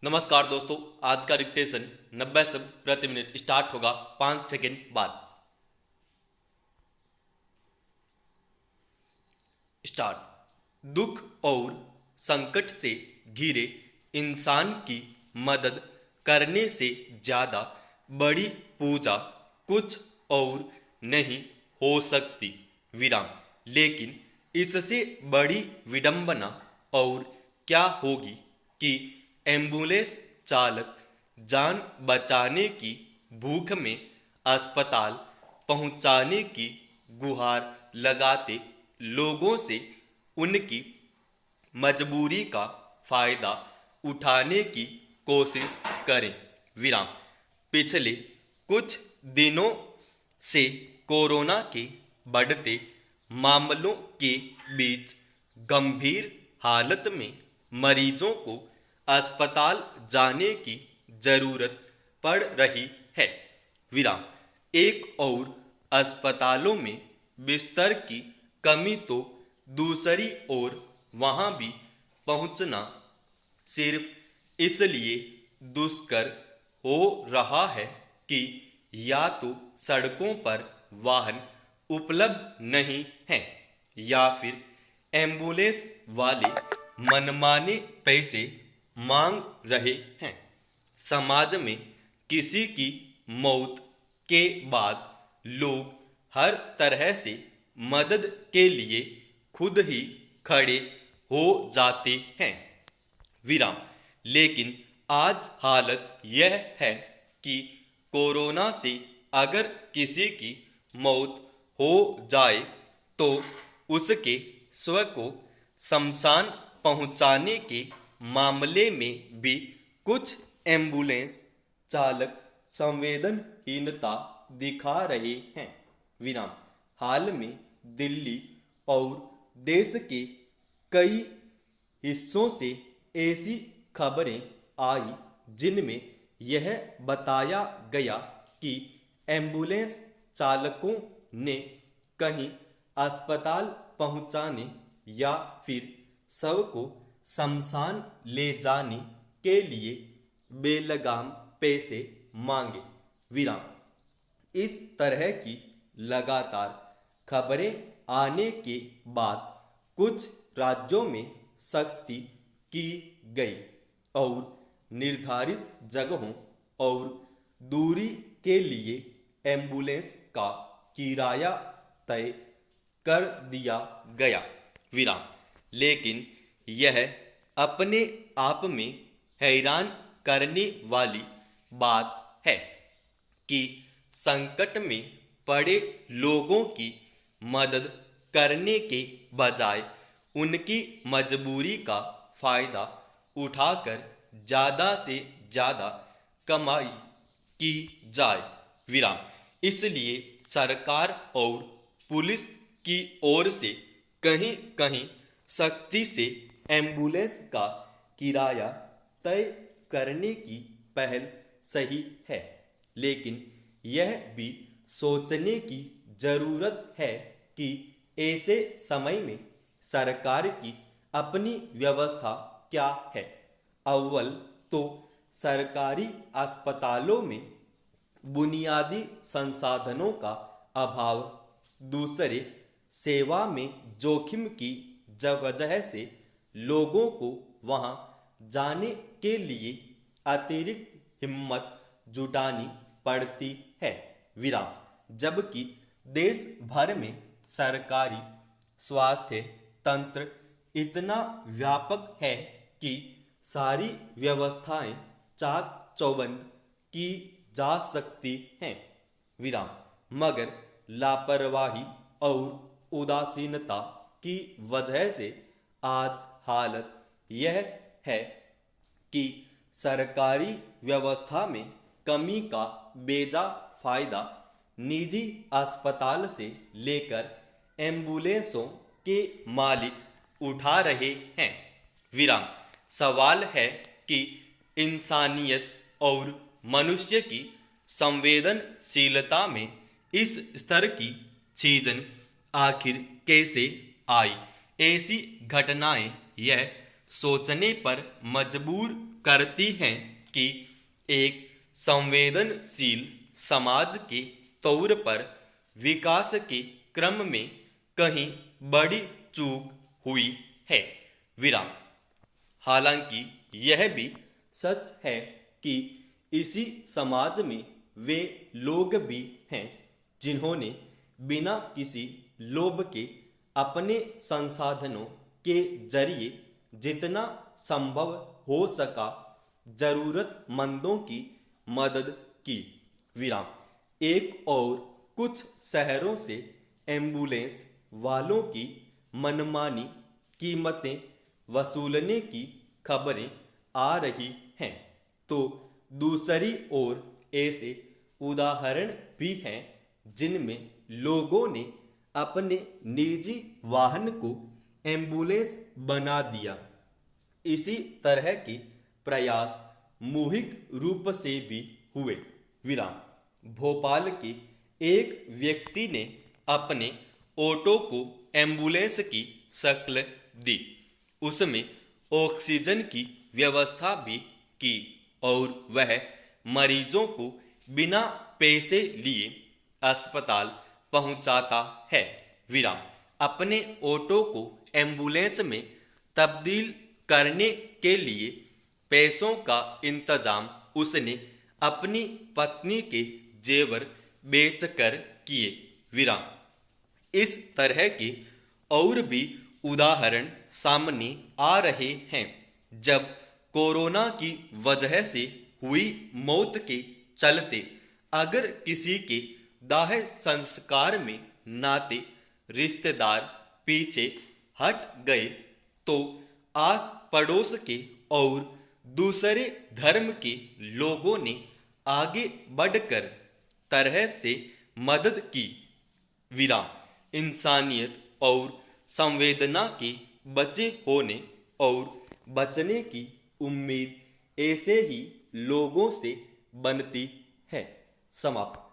नमस्कार दोस्तों, आज का डिक्टेशन 90 शब्द प्रति मिनट स्टार्ट होगा 5 सेकंड बाद। स्टार्ट। दुख और संकट से घिरे इंसान की मदद करने से ज्यादा बड़ी पूजा कुछ और नहीं हो सकती। विराम। लेकिन इससे बड़ी विडंबना और क्या होगी कि एम्बुलेंस चालक जान बचाने की भूख में अस्पताल पहुंचाने की गुहार लगाते लोगों से उनकी मजबूरी का फायदा उठाने की कोशिश करें। विराम। पिछले कुछ दिनों से कोरोना के बढ़ते मामलों के बीच गंभीर हालत में मरीजों को अस्पताल जाने की जरूरत पड़ रही है। विराम। एक और अस्पतालों में बिस्तर की कमी तो दूसरी ओर वहां भी पहुंचना सिर्फ इसलिए दुष्कर हो रहा है कि या तो सड़कों पर वाहन उपलब्ध नहीं हैं या फिर एम्बुलेंस वाले मनमाने पैसे मांग रहे हैं। समाज में किसी की मौत के बाद लोग हर तरह से मदद के लिए खुद ही खड़े हो जाते हैं। विराम। लेकिन आज हालत यह है कि कोरोना से अगर किसी की मौत हो जाए तो उसके स्व को शमशान पहुंचाने के मामले में भी कुछ एम्बुलेंस चालक संवेदनहीनता दिखा रहे हैं। विराम। हाल में दिल्ली और देश के कई हिस्सों से ऐसी खबरें आई जिनमें यह बताया गया कि एम्बुलेंस चालकों ने कहीं अस्पताल पहुंचाने या फिर शव को शमशान ले जाने के लिए बेलगाम पैसे मांगे। विराम। इस तरह की लगातार खबरें आने के बाद कुछ राज्यों में सख्ती की गई और निर्धारित जगहों और दूरी के लिए एम्बुलेंस का किराया तय कर दिया गया। विराम। लेकिन यह अपने आप में हैरान करने वाली बात है कि संकट में पड़े लोगों की मदद करने के बजाय उनकी मजबूरी का फायदा उठाकर ज्यादा से ज्यादा कमाई की जाए। विराम। इसलिए सरकार और पुलिस की ओर से कहीं कहीं सख्ती से एम्बुलेंस का किराया तय करने की पहल सही है, लेकिन यह भी सोचने की जरूरत है कि ऐसे समय में सरकार की अपनी व्यवस्था क्या है। अव्वल तो सरकारी अस्पतालों में बुनियादी संसाधनों का अभाव, दूसरे सेवा में जोखिम की वजह से लोगों को वहां जाने के लिए अतिरिक्त हिम्मत जुटानी पड़ती है। विराम। जबकि देश भर में सरकारी स्वास्थ्य तंत्र इतना व्यापक है कि सारी व्यवस्थाएं चाक चौबंद की जा सकती हैं। विराम। मगर लापरवाही और उदासीनता की वजह से आज हालत यह है कि सरकारी व्यवस्था में कमी का बेजा फायदा निजी अस्पताल से लेकर एम्बुलेंसों के मालिक उठा रहे हैं। विराम। सवाल है कि इंसानियत और मनुष्य की संवेदनशीलता में इस स्तर की चीजन आखिर कैसे आई। ऐसी घटनाएं यह सोचने पर मजबूर करती हैं कि एक संवेदनशील समाज के तौर पर विकास के क्रम में कहीं बड़ी चूक हुई है। विराम। हालांकि यह भी सच है कि इसी समाज में वे लोग भी हैं जिन्होंने बिना किसी लोभ के अपने संसाधनों के जरिए जितना संभव हो सका जरूरतमंदों की मदद की। विराम। एक और कुछ शहरों से एम्बुलेंस वालों की मनमानी कीमतें वसूलने की खबरें आ रही हैं, तो दूसरी ओर ऐसे उदाहरण भी हैं जिनमें लोगों ने अपने निजी वाहन को एम्बुलेंस बना दिया। इसी तरह के प्रयास मौखिक रूप से भी हुए। विराम। भोपाल के एक व्यक्ति ने अपने ऑटो को एम्बुलेंस की शक्ल दी, उसमें ऑक्सीजन की व्यवस्था भी की और वह मरीजों को बिना पैसे लिए अस्पताल पहुंचाता है। विराम। अपने ऑटो को एम्बुलेंस में तब्दील करने के लिए पैसों का इंतजाम उसने अपनी पत्नी के जेवर बेचकर किए। विराम। इस तरह के और भी उदाहरण सामने आ रहे हैं। जब कोरोना की वजह से हुई मौत के चलते अगर किसी के दाह संस्कार में नाते रिश्तेदार पीछे हट गए तो आस पड़ोस के और दूसरे धर्म के लोगों ने आगे बढ़कर तरह से मदद की। विराम। इंसानियत और संवेदना के बचे होने और बचने की उम्मीद ऐसे ही लोगों से बनती है। समाप्त।